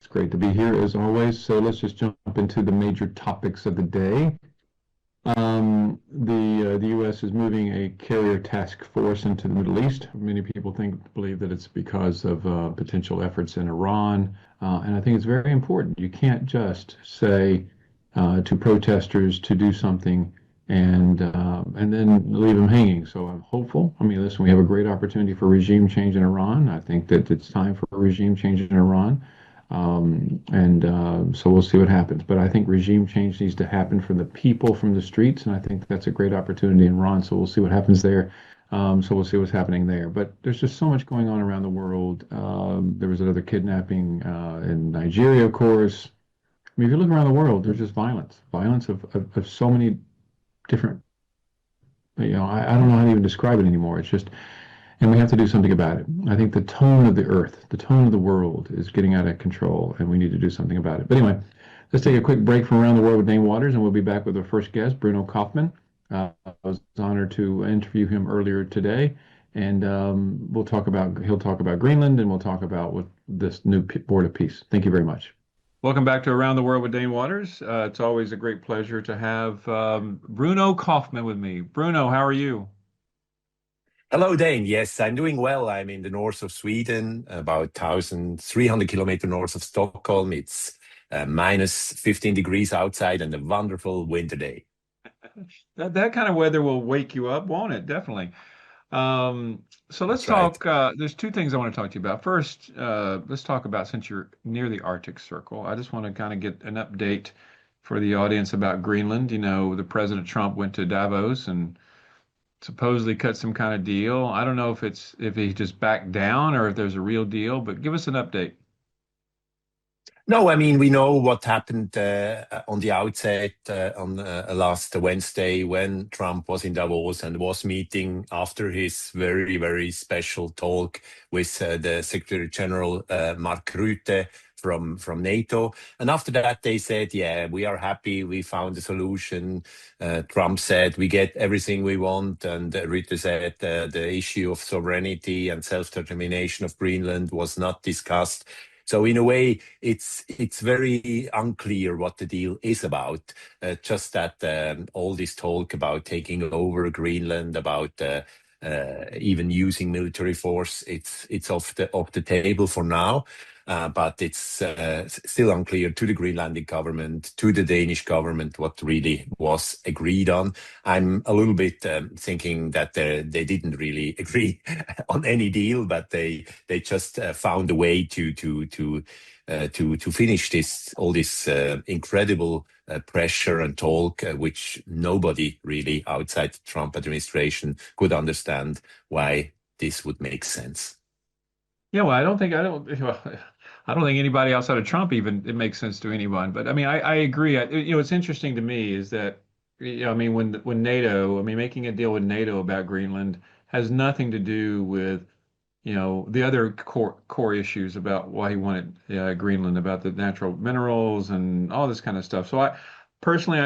great to be here as always. So let's just jump into the major topics of the day. The U.S. is moving a carrier task force into the Middle East. Many people believe that it's because of potential efforts in Iran, and I think it's very important. You can't just say to protesters to do something and then leave them hanging. So I'm hopeful. I mean, listen, we have a great opportunity for regime change in Iran. I think that it's time for a regime change in Iran. So we'll see what happens. But I think regime change needs to happen from the people, from the streets, and I think that's a great opportunity in Iran. So we'll see what happens there. So we'll see what's happening there. But there's just so much going on around the world. There was another kidnapping in Nigeria, of course. I mean, if you look around the world, there's just violence of so many different, I don't know how to even describe it anymore. It's just, and we have to do something about it. I think the tone of the earth, the tone of the world is getting out of control, and we need to do something about it. But anyway, let's take a quick break from Around the World with Dane Waters, and we'll be back with our first guest, Bruno Kaufmann. I was honored to interview him earlier today, and he'll talk about Greenland, and we'll talk about what this new Board of Peace. Thank you very much. Welcome back to Around the World with Dane Waters. It's always a great pleasure to have Bruno Kaufmann with me. Bruno, how are you? Hello, Dane. Yes, I'm doing well. I'm in the north of Sweden, about 1,300 kilometers north of Stockholm. It's minus 15 degrees outside and a wonderful winter day. That kind of weather will wake you up, won't it? Definitely. So let's That's right. talk. There's two things I want to talk to you about. First, let's talk about since you're near the Arctic Circle. I just want to kind of get an update for the audience about Greenland. The President Trump went to Davos and supposedly cut some kind of deal. I don't know if he just backed down or if there's a real deal, but give us an update. No, I mean, we know what happened on the outset on last Wednesday when Trump was in Davos and was meeting after his very, very special talk with the Secretary General Mark Rutte from NATO. And after that, they said, yeah, we are happy. We found a solution. Trump said, we get everything we want. And Rutte said the issue of sovereignty and self-determination of Greenland was not discussed. So in a way, it's very unclear what the deal is about. Just that all this talk about taking over Greenland, about even using military force, it's off the table for now. But it's still unclear to the Greenlandic government, to the Danish government, what really was agreed on. I'm a little bit thinking that they didn't really agree on any deal, but they just found a way to finish all this incredible pressure and talk, which nobody really outside the Trump administration could understand why this would make sense. Yeah, well, I don't think anybody outside of Trump even it makes sense to anyone. But I mean, I agree. What's interesting to me is that, I mean, when NATO, I mean, making a deal with NATO about Greenland has nothing to do with, the other core issues about why he wanted Greenland, about the natural minerals and all this kind of stuff. So I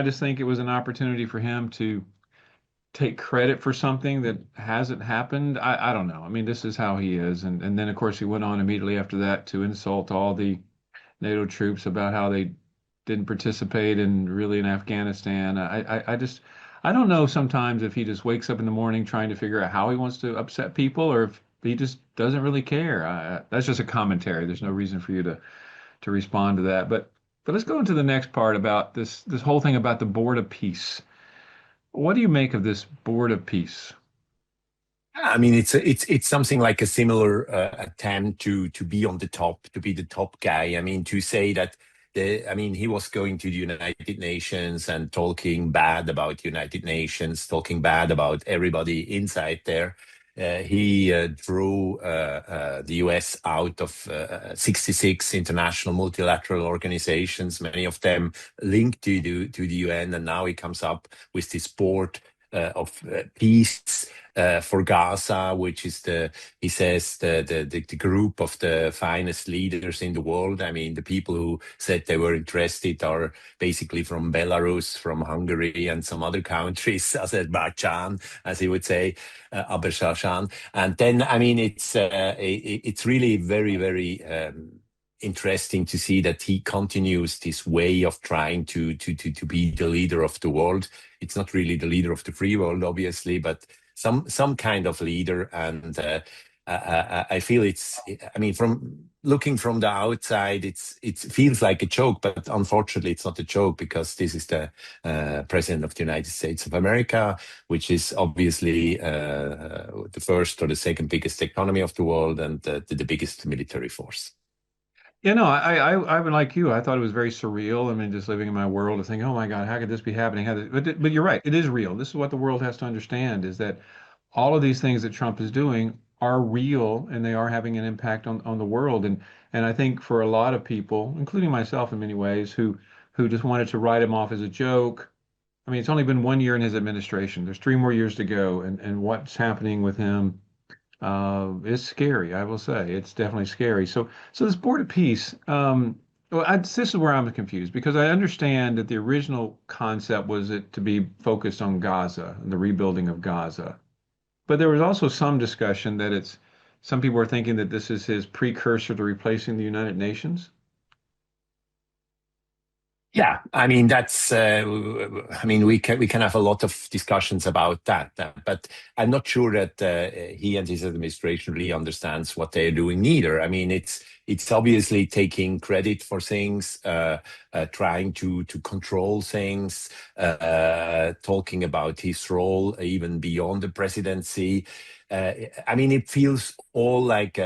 just think it was an opportunity for him to take credit for something that hasn't happened. I don't know. I mean, this is how he is. And then, of course, he went on immediately after that to insult all the NATO troops about how they didn't participate in Afghanistan. I don't know sometimes if he just wakes up in the morning trying to figure out how he wants to upset people or if he just doesn't really care. That's just a commentary. There's no reason for you to respond to that. But let's go into the next part about this whole thing about the Board of Peace. What do you make of this Board of Peace? I mean, it's something like a similar attempt to be on the top, to be the top guy. I mean, to say that he was going to the United Nations and talking bad about United Nations, talking bad about everybody inside there. He drew the US out of 66 international multilateral organizations, many of them linked to the UN, and now he comes up with this board of peace for Gaza, which is he says the group of the finest leaders in the world. I mean, the people who said they were interested are basically from Belarus, from Hungary, and some other countries, Azerbaijan, as he would say, Azerbaijan. And then, I mean, it's really very, very interesting to see that he continues this way of trying to be the leader of the world. It's not really the leader of the free world, obviously, but some kind of leader. And I feel it's. I mean, from looking from the outside, it feels like a joke, but unfortunately, it's not a joke because this is the president of the United States of America, which is obviously the first or the second biggest economy of the world and the biggest military force. Yeah, no, I would like you. I thought it was very surreal. I mean, just living in my world to think, oh my God, how could this be happening? But you're right, it is real. This is what the world has to understand is that all of these things that Trump is doing are real and they are having an impact on the world. And I think for a lot of people, including myself in many ways, who just wanted to write him off as a joke. I mean, it's only been 1 year in his administration. There's 3 more years to go, and what's happening with him it's scary, I will say. It's definitely scary. So this Board of Peace, well, this is where I'm confused because I understand that the original concept was it to be focused on Gaza and the rebuilding of Gaza. But there was also some discussion that some people are thinking that this is his precursor to replacing the United Nations. Yeah, I mean that's. I mean we can have a lot of discussions about that, but I'm not sure that he and his administration really understands what they're doing neither. I mean it's obviously taking credit for things, trying to control things, talking about his role even beyond the presidency. I mean it feels all like.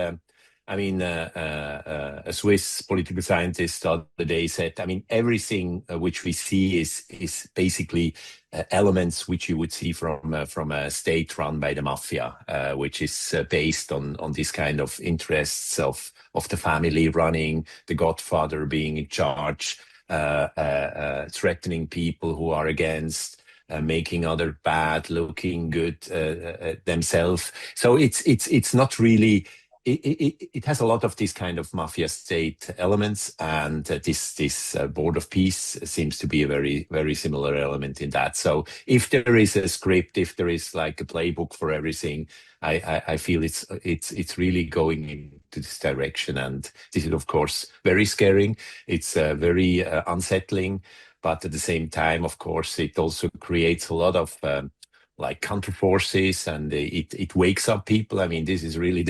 I mean, a Swiss political scientist the other day said, I mean, everything which we see is basically elements which you would see from a state run by the mafia, which is based on this kind of interests of the family running, the godfather being in charge, threatening people who are against. Making other bad, looking good themselves. So it's not really it has a lot of these kind of mafia state elements, and this board of peace seems to be a very similar element in that. So if there is a script, if there is like a playbook for everything, I feel it's really going into this direction, and this is of course very scaring. It's very unsettling, but at the same time, of course, it also creates a lot of like counter forces, and it wakes up people. I mean, this is really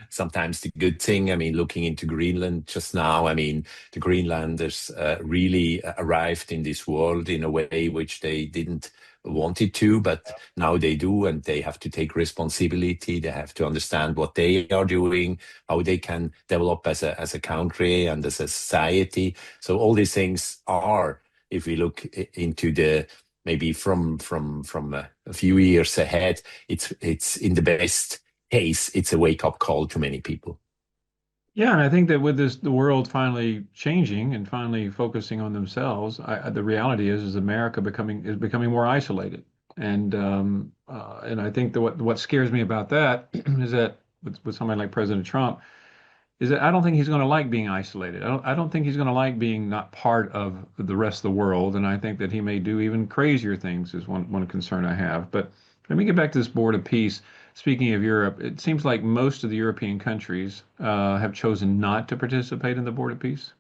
sometimes the good thing. I mean, looking into Greenland just now, I mean, the Greenlanders really arrived in this world in a way which they didn't wanted to, but now they do, and they have to take responsibility. They have to understand what they are doing, how they can develop as a country and as a society. So all these things are, if we look into the maybe from a few years ahead, it's in the best case, it's a wake up call to many people. Yeah, and I think that with the world finally changing and finally focusing on themselves, the reality is America becoming more isolated, and I think that what scares me about that is that with somebody like President Trump is that I don't think he's going to like being isolated. I don't think he's going to like being not part of the rest of the world, and I think that he may do even crazier things is one concern I have. But let me get back to this Board of Peace. Speaking of Europe, it seems like most of the European countries have chosen not to participate in the Board of Peace.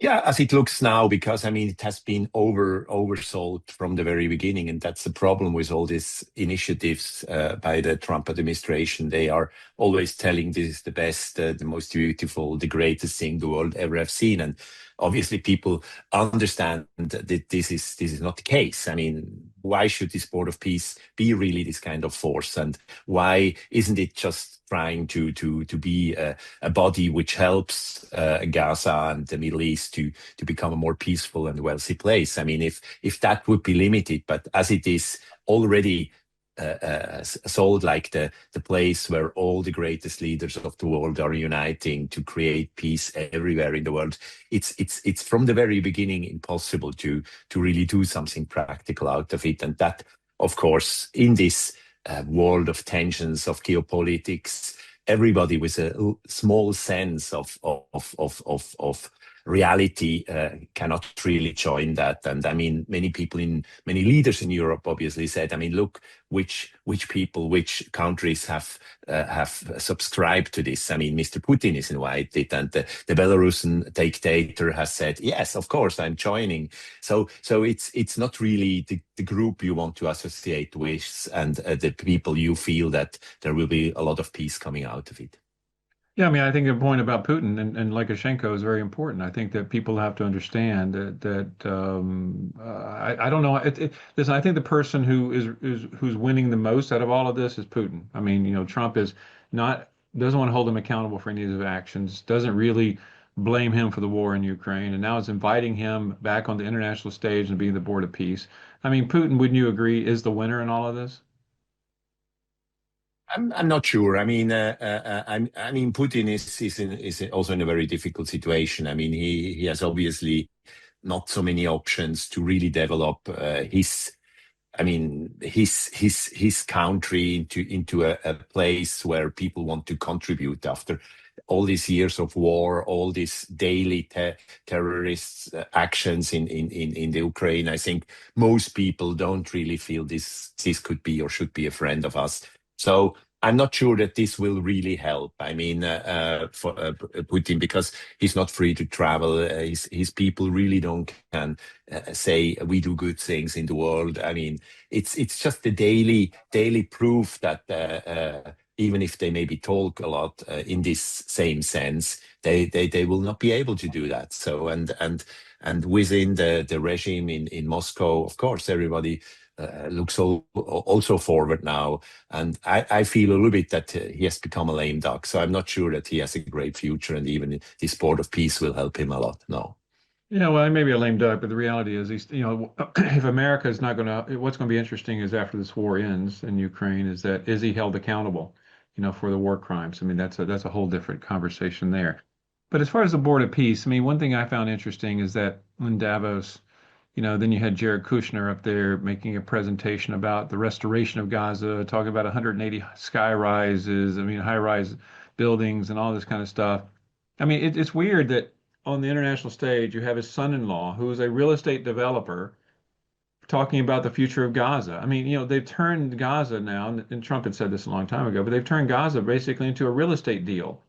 Yeah, as it looks now, because I mean it has been oversold from the very beginning, and that's the problem with all these initiatives by the Trump administration. They are always telling this is the best, the most beautiful, the greatest thing the world ever have seen, and obviously people understand that this is not the case. I mean, why should this board of peace be really this kind of force, and why isn't it just trying to be a body which helps Gaza and the Middle East to become a more peaceful and wealthy place? I mean, if that would be limited, but as it is already sold like the place where all the greatest leaders of the world are uniting to create peace everywhere in the world, it's from the very beginning impossible to really do something practical out of it, and that, of course, in this world of tensions of geopolitics, everybody with a small sense of reality cannot really join that. And I mean, many leaders in Europe obviously said, I mean, look, which people, which countries have subscribed to this. I mean, Mr. Putin is invited, and the Belarusian dictator has said, yes, of course, I'm joining. So it's not really the group you want to associate with, and the people you feel that there will be a lot of peace coming out of it. Yeah, I mean, I think the point about Putin and Lukashenko is very important. I think that people have to understand that I don't know. Listen, I think the person who's winning the most out of all of this is Putin. I mean, Trump is not doesn't want to hold him accountable for any of his actions. Doesn't really blame him for the war in Ukraine, and now is inviting him back on the international stage and being the board of peace. I mean, Putin, wouldn't you agree, is the winner in all of this? I'm not sure. I mean, I mean, Putin is also in a very difficult situation. I mean, he has obviously not so many options to really develop his I mean, his country into a place where people want to contribute after all these years of war, all these daily terrorist actions in the Ukraine. I think most people don't really feel this could be or should be a friend of us. So I'm not sure that this will really help. I mean, for Putin, because he's not free to travel. His people really don't can say we do good things in the world. I mean, it's just the daily proof that even if they maybe talk a lot in this same sense, they will not be able to do that. So and within the regime in Moscow, of course, everybody looks also forward now, and I feel a little bit that he has become a lame duck. So I'm not sure that he has a great future, and even this board of peace will help him a lot. No. Yeah, well, he may be a lame duck, but the reality is, if America is not going to, what's going to be interesting is after this war ends in Ukraine, is he held accountable, for the war crimes? I mean, that's a whole different conversation there. But as far as the Board of Peace, I mean, one thing I found interesting is that in Davos, then you had Jared Kushner up there making a presentation about the restoration of Gaza, talking about 180 sky rises, I mean, high-rise buildings and all this kind of stuff. I mean, it's weird that on the international stage, you have his son-in-law, who is a real estate developer, talking about the future of Gaza. I mean, they've turned Gaza now, and Trump had said this a long time ago, but they've turned Gaza basically into a real estate deal.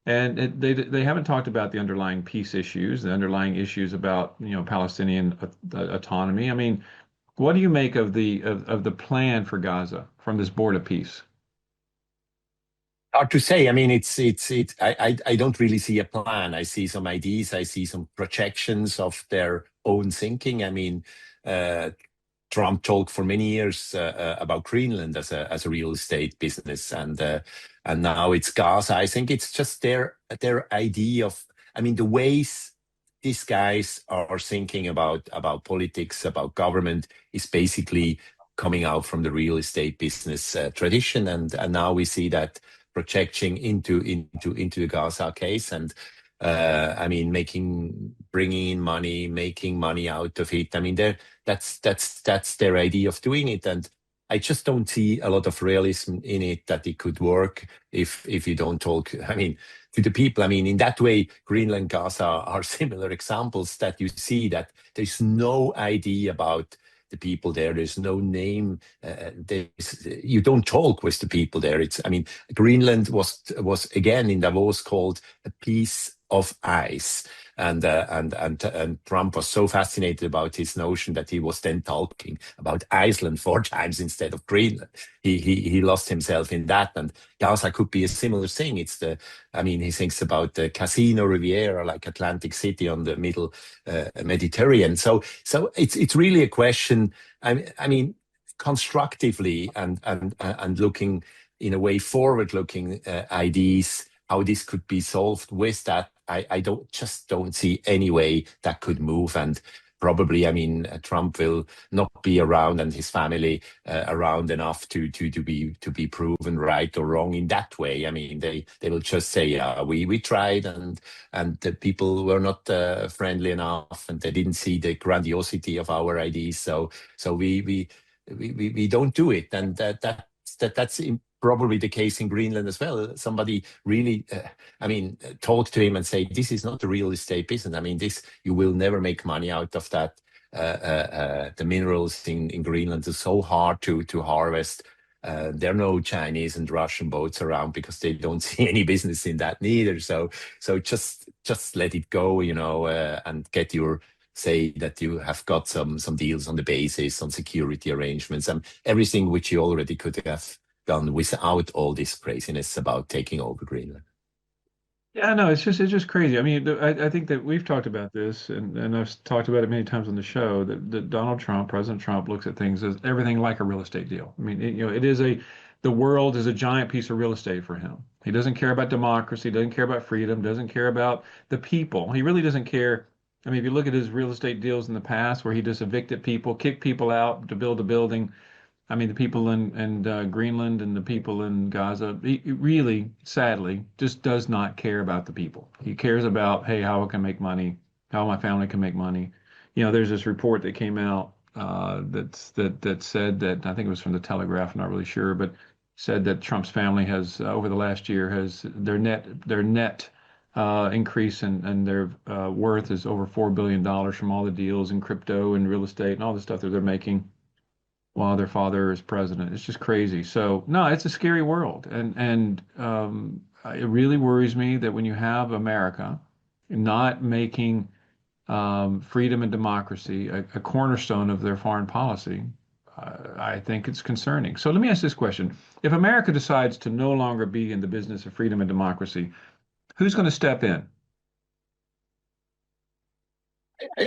And they haven't talked about the underlying peace issues, the underlying issues about, Palestinian autonomy. I mean, what do you make of the plan for Gaza from this Board of Peace? Hard to say. I mean, I don't really see a plan. I see some ideas. I see some projections of their own thinking. I mean, uh, Trump talked for many years about Greenland as a real estate business, and now it's Gaza. I think it's just their idea of. I mean, the ways these guys are thinking about politics, about government, is basically coming out from the real estate business tradition, and now we see that projecting into the Gaza case, and I mean, bringing in money, making money out of it. I mean, that's their idea of doing it, and I just don't see a lot of realism in it that it could work if you don't talk. I mean, to the people. I mean, in that way, Greenland, Gaza are similar examples that you see that there's no idea about the people there. There's no name. You don't talk with the people there. I mean, Greenland was again in Davos called a piece of ice. And Trump was so fascinated about his notion that he was then talking about Iceland four times instead of Greenland. He lost himself in that, and Gaza could be a similar thing. I mean, he thinks about the Casino Riviera, like Atlantic City on the middle Mediterranean. So it's really a question. I mean, constructively and looking in a way forward-looking ideas how this could be solved with that. I don't see any way that could move. And probably, I mean, Trump will not be around and his family around enough to be proven right or wrong in that way. I mean, they will just say, yeah, we tried, and the people were not friendly enough, and they didn't see the grandiosity of our ideas. So we don't do it, and that's probably the case in Greenland as well. Somebody really, talk to him and say, this is not a real estate business. I mean, this you will never make money out of that. The minerals in Greenland are so hard to harvest. There are no Chinese and Russian boats around because they don't see any business in that neither. So just let it go, and get your say that you have got some deals on the basis, on security arrangements, and everything which you already could have done without all this craziness about taking over Greenland. Yeah, no, it's just crazy. I mean, I think that we've talked about this, and I've talked about it many times on the show that Donald Trump, President Trump, looks at things as everything like a real estate deal. I mean, it is the world is a giant piece of real estate for him. He doesn't care about democracy, doesn't care about freedom, doesn't care about the people. He really doesn't care. I mean, if you look at his real estate deals in the past, where he just evicted people, kicked people out to build a building. I mean, the people in Greenland and the people in Gaza, he really, sadly, just does not care about the people. He cares about, hey, how I can make money, how my family can make money. There's this report that came out that said that I think it was from the Telegraph, I'm not really sure, but said that Trump's family has over the last year has their net increase and their worth is over $4 billion from all the deals in crypto and real estate and all the stuff that they're making while their father is president. It's just crazy. So no, it's a scary world, and it really worries me that when you have America not making freedom and democracy a cornerstone of their foreign policy, I think it's concerning. So let me ask this question: if America decides to no longer be in the business of freedom and democracy, who's going to step in?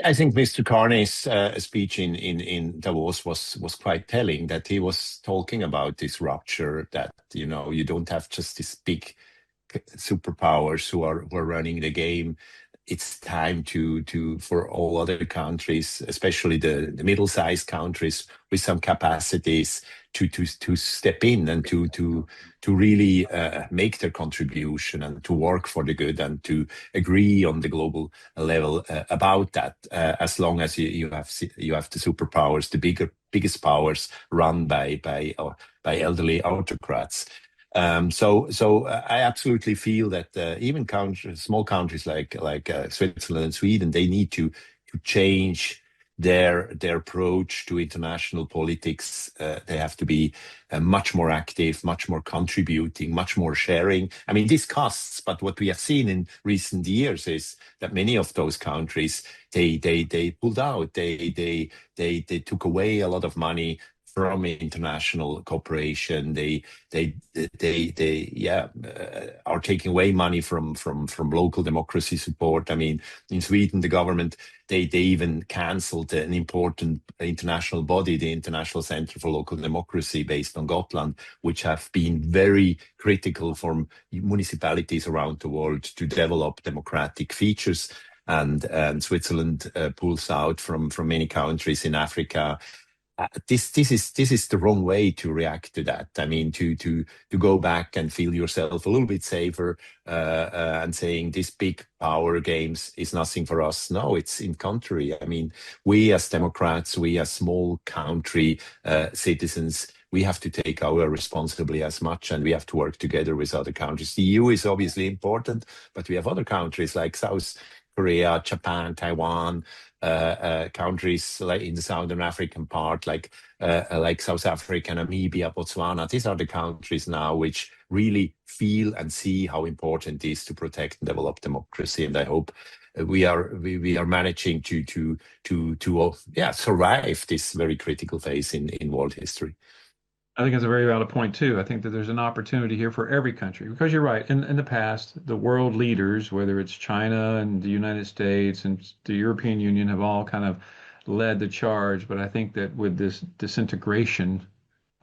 I think Mr. Carney's speech in Davos was quite telling, that he was talking about this rupture, that you don't have just these big superpowers who are running the game. It's time to for all other countries, especially the middle-sized countries with some capacities, to step in and to really make their contribution and to work for the good and to agree on the global level about that. As long as you have the superpowers, the biggest powers run by elderly autocrats. So I absolutely feel that even small countries like Switzerland and Sweden, they need to change their approach to international politics. They have to be much more active, much more contributing, much more sharing. I mean, this costs, but what we have seen in recent years is that many of those countries, they pulled out. They took away a lot of money from international cooperation. They are taking away money from local democracy support. I mean, in Sweden, the government, they even cancelled an important international body, the International Center for Local Democracy, based on Gotland, which have been very critical for municipalities around the world to develop democratic features. And Switzerland pulls out from many countries in Africa. This is the wrong way to react to that. I mean, to go back and feel yourself a little bit safer, and saying this big power games is nothing for us. No, it's in contrary. I mean, we as Democrats, we as small country citizens, we have to take our responsibility as much, and we have to work together with other countries. The EU is obviously important, but we have other countries like South Korea, Japan, Taiwan, countries like in the southern African part, like South Africa, Namibia, Botswana. These are the countries now which really feel and see how important it is to protect and develop democracy. And I hope we are managing to survive this very critical phase in world history. I think it's a very valid point too. I think that there's an opportunity here for every country because you're right. In the past, the world leaders, whether it's China and the United States and the European Union, have all kind of led the charge. But I think that with this disintegration,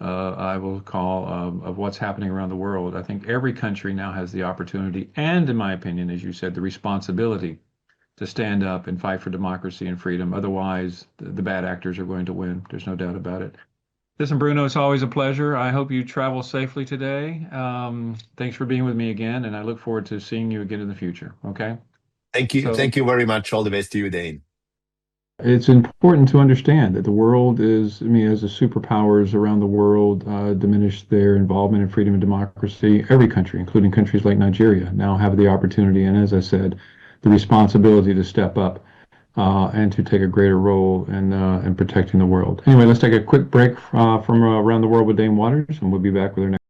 I will call of what's happening around the world, I think every country now has the opportunity and, in my opinion, as you said, the responsibility to stand up and fight for democracy and freedom. Otherwise, the bad actors are going to win. There's no doubt about it. Listen, Bruno, it's always a pleasure. I hope you travel safely today. Thanks for being with me again, and I look forward to seeing you again in the future. Okay. Thank you. So Thank you very much. All the best to you, Dane. it's important to understand that the world is, I mean, as the superpowers around the world diminish their involvement in freedom and democracy, every country, including countries like Nigeria, now have the opportunity and, as I said, the responsibility to step up and to take a greater role in protecting the world. Anyway, let's take a quick break from around the world with Dame Waters, and we'll be back with our next.